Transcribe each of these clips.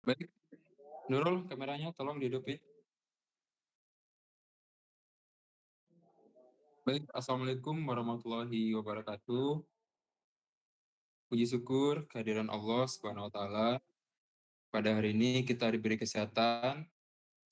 Baik, Nurul kameranya tolong dihidupin. Baik, Assalamualaikum warahmatullahi wabarakatuh. Puji syukur kehadiran Allah Subhanahu wa taala. Pada hari ini kita diberi kesehatan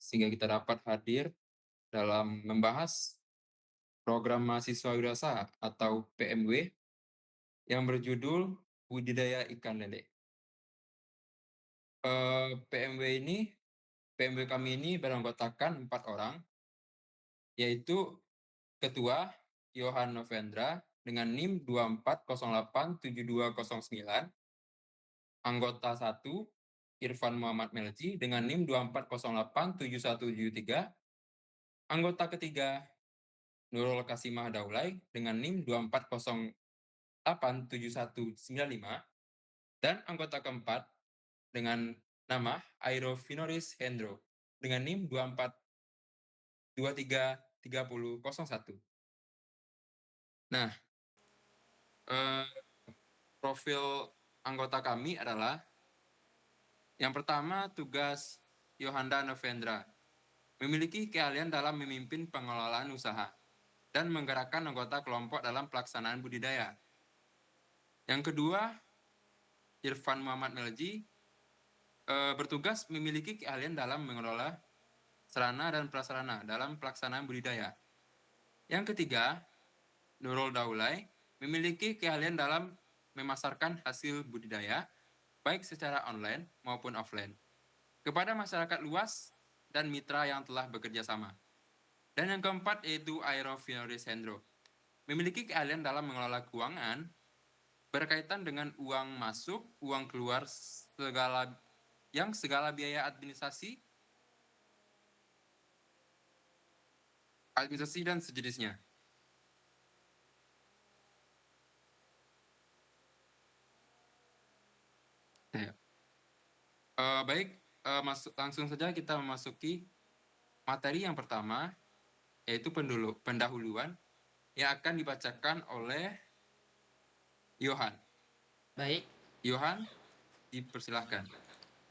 sehingga kita dapat hadir dalam membahas program mahasiswa wirausaha atau PMW yang berjudul Budidaya Ikan Lele. PMW kami ini beranggotakan 4 orang, yaitu Ketua Yohan Novendra dengan NIM 24087209, anggota 1 Irfan Muhammad Melji dengan NIM 24087173, anggota ketiga Nurul Kasimah Daulay dengan NIM 24087195, dan anggota keempat dengan nama Airo Finoris Hendro dengan NIM 24233001. Nah, profil anggota kami adalah yang pertama, tugas Yohanda Novendra, memiliki keahlian dalam memimpin pengelolaan usaha dan menggerakkan anggota kelompok dalam pelaksanaan budidaya. Yang kedua, Irfan Muhammad Melji, bertugas memiliki keahlian dalam mengelola sarana dan prasarana dalam pelaksanaan budidaya. Yang ketiga, Nurul Daulay, memiliki keahlian dalam memasarkan hasil budidaya, baik secara online maupun offline, kepada masyarakat luas dan mitra yang telah bekerja sama. Dan yang keempat yaitu Airo Finoris Hendro, memiliki keahlian dalam mengelola keuangan berkaitan dengan uang masuk, uang keluar, segala biaya administrasi dan sejenisnya. Baik, langsung saja kita memasuki materi yang pertama, yaitu pendahuluan yang akan dibacakan oleh Yohan. Baik, Yohan, dipersilahkan.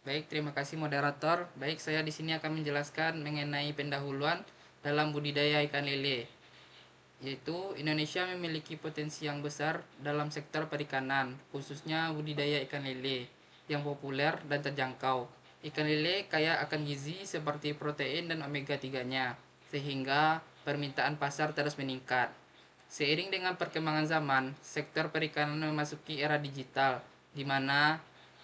baik, terima kasih moderator. Baik, saya di sini akan menjelaskan mengenai pendahuluan dalam budidaya ikan lele. Yaitu Indonesia memiliki potensi yang besar dalam sektor perikanan, khususnya budidaya ikan lele yang populer dan terjangkau. Ikan lele kaya akan gizi seperti protein dan omega 3-nya, sehingga permintaan pasar terus meningkat. Seiring dengan perkembangan zaman, sektor perikanan memasuki era digital, di mana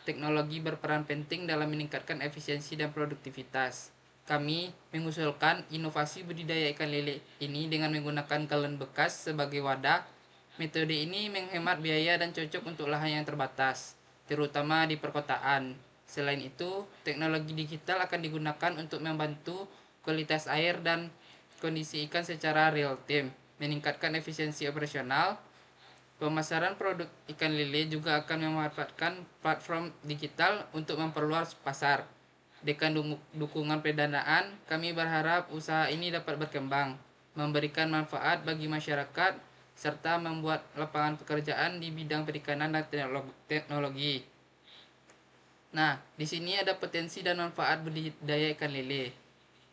teknologi berperan penting dalam meningkatkan efisiensi dan produktivitas. Kami mengusulkan inovasi budidaya ikan lele ini dengan menggunakan galon bekas sebagai wadah. Metode ini menghemat biaya dan cocok untuk lahan yang terbatas, terutama di perkotaan. Selain itu, teknologi digital akan digunakan untuk membantu kualitas air dan kondisi ikan secara real time, meningkatkan efisiensi operasional. Pemasaran produk ikan lele juga akan memanfaatkan platform digital untuk memperluas pasar. Dengan dukungan pendanaan, kami berharap usaha ini dapat berkembang, memberikan manfaat bagi masyarakat, serta membuat lapangan pekerjaan di bidang perikanan dan teknologi. Nah, di sini ada potensi dan manfaat budidaya ikan lele.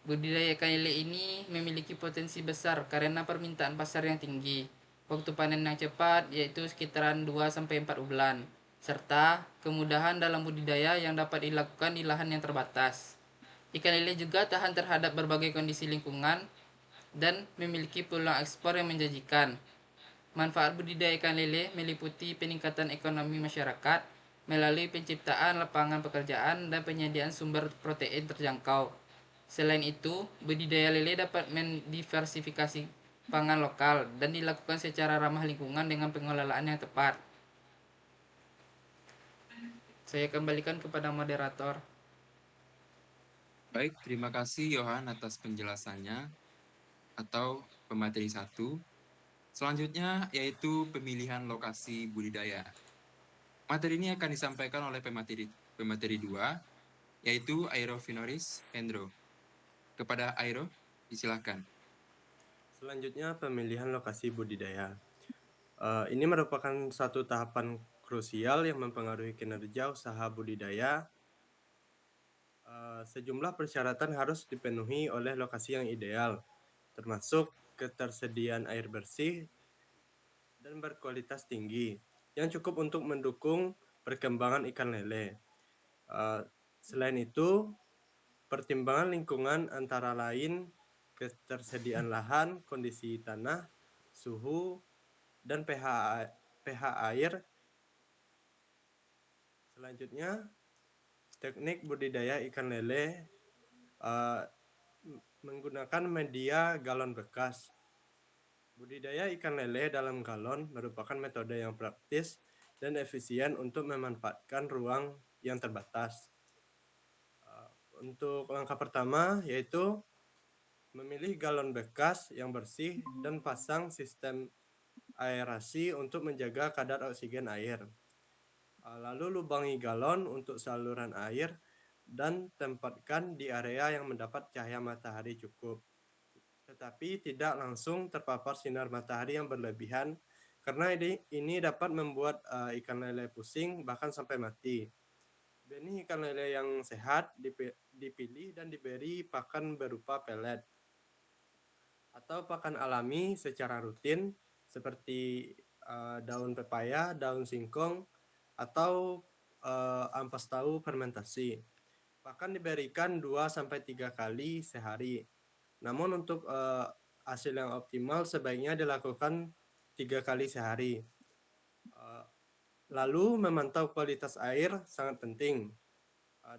Budidaya ikan lele ini memiliki potensi besar karena permintaan pasar yang tinggi, waktu panen yang cepat yaitu sekitaran 2-4 bulan, serta kemudahan dalam budidaya yang dapat dilakukan di lahan yang terbatas. Ikan lele juga tahan terhadap berbagai kondisi lingkungan dan memiliki peluang ekspor yang menjanjikan. Manfaat budidaya ikan lele meliputi peningkatan ekonomi masyarakat melalui penciptaan lapangan pekerjaan dan penyediaan sumber protein terjangkau. Selain itu, budidaya lele dapat mendiversifikasi pangan lokal dan dilakukan secara ramah lingkungan dengan pengelolaan yang tepat. Saya kembalikan kepada moderator. Baik, terima kasih Yohan atas penjelasannya atau pemateri 1. Selanjutnya yaitu pemilihan lokasi budidaya. Materi ini akan disampaikan oleh pemateri 2, yaitu Airo Finoris Hendro. Kepada Airo, disilakan. Selanjutnya, pemilihan lokasi budidaya. Ini merupakan satu tahapan krusial yang mempengaruhi kinerja usaha budidaya Sejumlah persyaratan harus dipenuhi oleh lokasi yang ideal, termasuk ketersediaan air bersih dan berkualitas tinggi, yang cukup untuk mendukung perkembangan ikan lele. Selain itu, pertimbangan lingkungan antara lain ketersediaan lahan, kondisi tanah, suhu, dan pH air. Selanjutnya, teknik budidaya ikan lele menggunakan media galon bekas. Budidaya ikan lele dalam galon merupakan metode yang praktis dan efisien untuk memanfaatkan ruang yang terbatas. Untuk langkah pertama yaitu memilih galon bekas yang bersih dan pasang sistem aerasi untuk menjaga kadar oksigen air. Lalu lubangi galon untuk saluran air dan tempatkan di area yang mendapat cahaya matahari cukup. Tetapi tidak langsung terpapar sinar matahari yang berlebihan karena ini dapat membuat ikan lele pusing bahkan sampai mati. Benih ikan lele yang sehat dipilih dan diberi pakan berupa pelet atau pakan alami secara rutin seperti daun pepaya, daun singkong, atau ampas tahu fermentasi. Pakan diberikan 2-3 kali sehari. Namun untuk hasil yang optimal sebaiknya dilakukan 3 kali sehari. Lalu memantau kualitas air sangat penting.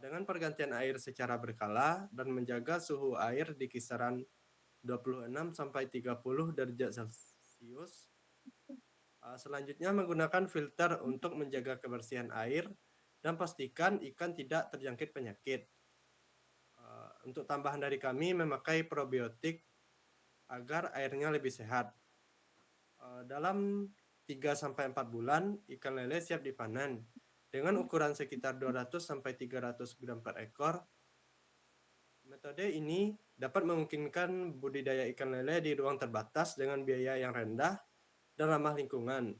Dengan pergantian air secara berkala dan menjaga suhu air di kisaran 26-30 derajat Celcius. Selanjutnya menggunakan filter untuk menjaga kebersihan air dan pastikan ikan tidak terjangkit penyakit. Untuk tambahan dari kami memakai probiotik agar airnya lebih sehat. Dalam 3-4 bulan ikan lele siap dipanen dengan ukuran sekitar 200-300 gram per ekor. Metode ini dapat memungkinkan budidaya ikan lele di ruang terbatas dengan biaya yang rendah dan ramah lingkungan.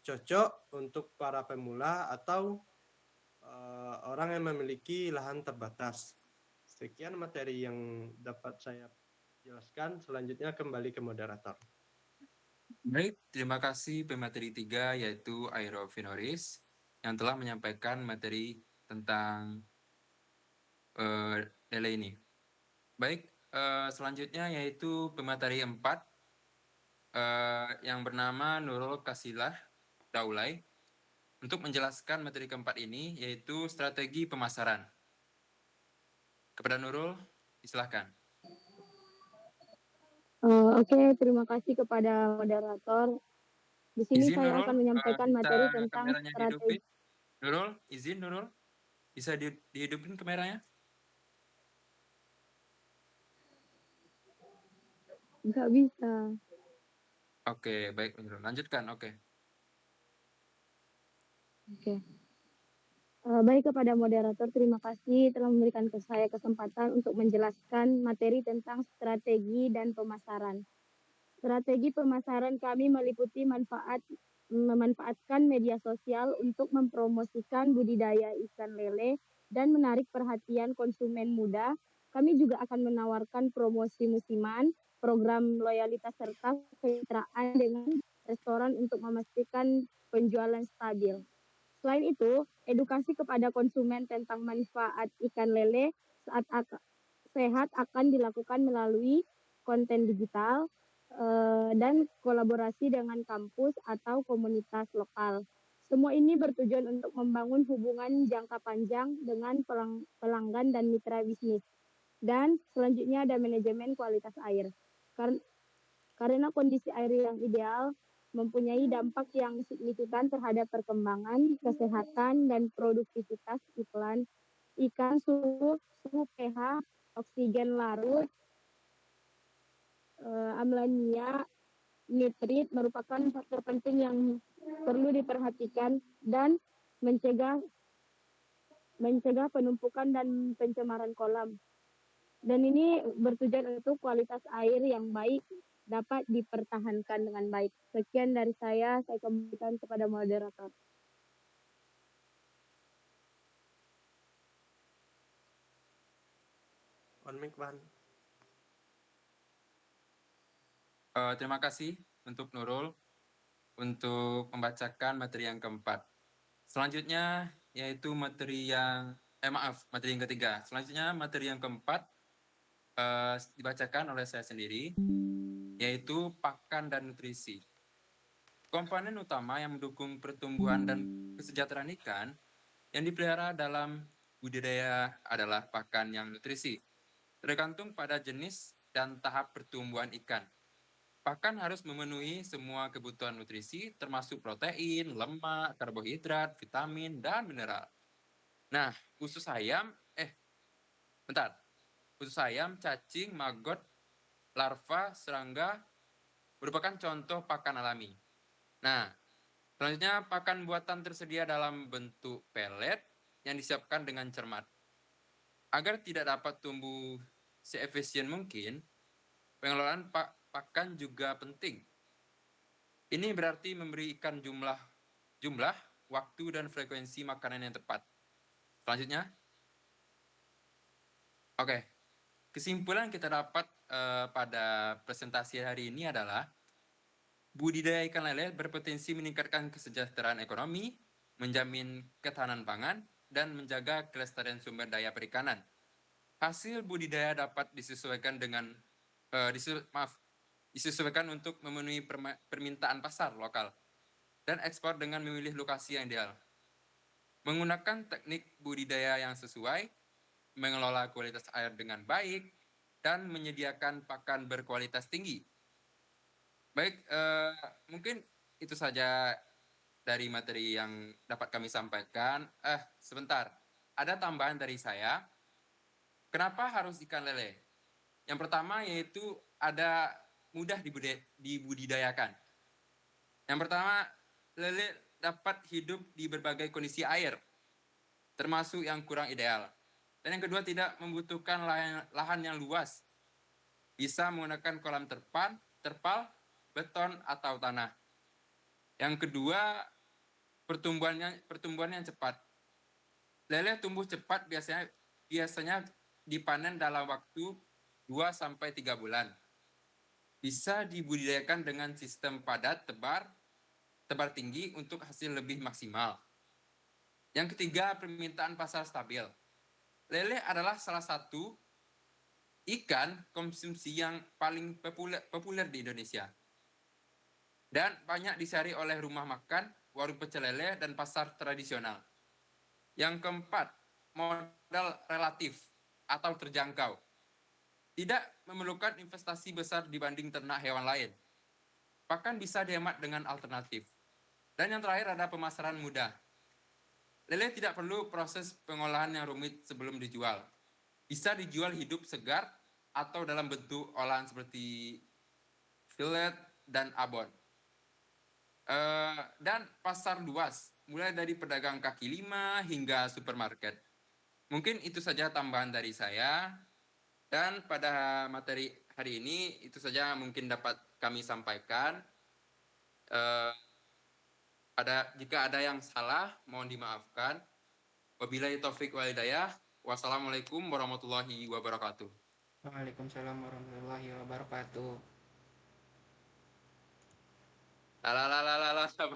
Cocok untuk para pemula atau orang yang memiliki lahan terbatas. Sekian materi yang dapat saya jelaskan. Selanjutnya kembali ke moderator. Baik, terima kasih pemateri 3 yaitu Airo Finoris yang telah menyampaikan materi tentang lele ini. Baik, selanjutnya yaitu pemateri 4 yang bernama Nurul Kasilah Daulay untuk menjelaskan materi keempat ini yaitu strategi pemasaran. Kepada Nurul, silakan. Oke, terima kasih kepada moderator. Di sini Izin saya Nurul, akan menyampaikan bisa materi tentang kameranya dihidupin. strategi. Nurul, izin Nurul, bisa dihidupin kameranya? Nggak bisa. Oke, baik Nurul, lanjutkan. Oke. Baik kepada moderator, terima kasih telah memberikan ke saya kesempatan untuk menjelaskan materi tentang strategi dan pemasaran. Strategi pemasaran kami meliputi memanfaatkan media sosial untuk mempromosikan budidaya ikan lele dan menarik perhatian konsumen muda. Kami juga akan menawarkan promosi musiman, program loyalitas serta kemitraan dengan restoran untuk memastikan penjualan stabil. Selain itu, edukasi kepada konsumen tentang manfaat ikan lele saat sehat akan dilakukan melalui konten digital dan kolaborasi dengan kampus atau komunitas lokal. Semua ini bertujuan untuk membangun hubungan jangka panjang dengan pelanggan dan mitra bisnis. Dan selanjutnya ada manajemen kualitas air. Karena kondisi air yang ideal mempunyai dampak yang signifikan terhadap perkembangan, kesehatan, dan produktivitas ikan, suhu pH, oksigen larut, ammonia, nitrit merupakan faktor penting yang perlu diperhatikan dan mencegah penumpukan dan pencemaran kolam. Dan ini bertujuan untuk kualitas air yang baik dapat dipertahankan dengan baik. Sekian dari saya kembalikan kepada moderator. On mic, Van. Terima kasih untuk Nurul untuk membacakan materi yang keempat. Selanjutnya yaitu materi yang ketiga. Selanjutnya materi yang keempat dibacakan oleh saya sendiri, yaitu pakan dan nutrisi. Komponen utama yang mendukung pertumbuhan dan kesejahteraan ikan yang dipelihara dalam budidaya adalah pakan yang nutrisi, tergantung pada jenis dan tahap pertumbuhan ikan. Pakan harus memenuhi semua kebutuhan nutrisi, termasuk protein, lemak, karbohidrat, vitamin, dan mineral. Nah, usus ayam, cacing, maggot, larva, serangga merupakan contoh pakan alami. Nah, selanjutnya pakan buatan tersedia dalam bentuk pelet yang disiapkan dengan cermat. Agar tidak dapat tumbuh seefisien mungkin, pengelolaan pakan juga penting. Ini berarti memberi ikan jumlah, waktu, dan frekuensi makanan yang tepat. Selanjutnya, kesimpulan kita dapat pada presentasi hari ini adalah budidaya ikan lele berpotensi meningkatkan kesejahteraan ekonomi, menjamin ketahanan pangan, dan menjaga kelestarian sumber daya perikanan. Hasil budidaya dapat disesuaikan untuk memenuhi permintaan pasar lokal dan ekspor dengan memilih lokasi yang ideal. Menggunakan teknik budidaya yang sesuai, mengelola kualitas air dengan baik, dan menyediakan pakan berkualitas tinggi. Baik, mungkin itu saja dari materi yang dapat kami sampaikan. Sebentar, ada tambahan dari saya. Kenapa harus ikan lele? Yang pertama yaitu ada mudah dibudidayakan. Yang pertama, lele dapat hidup di berbagai kondisi air, termasuk yang kurang ideal. Dan yang kedua, tidak membutuhkan lahan yang luas. Bisa menggunakan kolam terpal, beton, atau tanah. Yang kedua, pertumbuhan yang cepat. Lele tumbuh cepat biasanya dipanen dalam waktu 2-3 bulan. Bisa dibudidayakan dengan sistem padat, tebar tinggi untuk hasil lebih maksimal. Yang ketiga, permintaan pasar stabil. Lele adalah salah satu ikan konsumsi yang paling populer di Indonesia. Dan banyak dicari oleh rumah makan, warung pecel lele, dan pasar tradisional. Yang keempat, modal relatif atau terjangkau. Tidak memerlukan investasi besar dibanding ternak hewan lain. Bahkan bisa dihemat dengan alternatif. Dan yang terakhir ada pemasaran mudah. Lele tidak perlu proses pengolahan yang rumit sebelum dijual. Bisa dijual hidup segar atau dalam bentuk olahan seperti fillet dan abon. Dan pasar luas, mulai dari pedagang kaki lima hingga supermarket. Mungkin itu saja tambahan dari saya. Dan pada materi hari ini, itu saja mungkin dapat kami sampaikan. Jika ada yang salah, mohon dimaafkan. Wabillahi taufik wal hidayah. Wassalamualaikum warahmatullahi wabarakatuh. Waalaikumsalam warahmatullahi wabarakatuh. Sabar.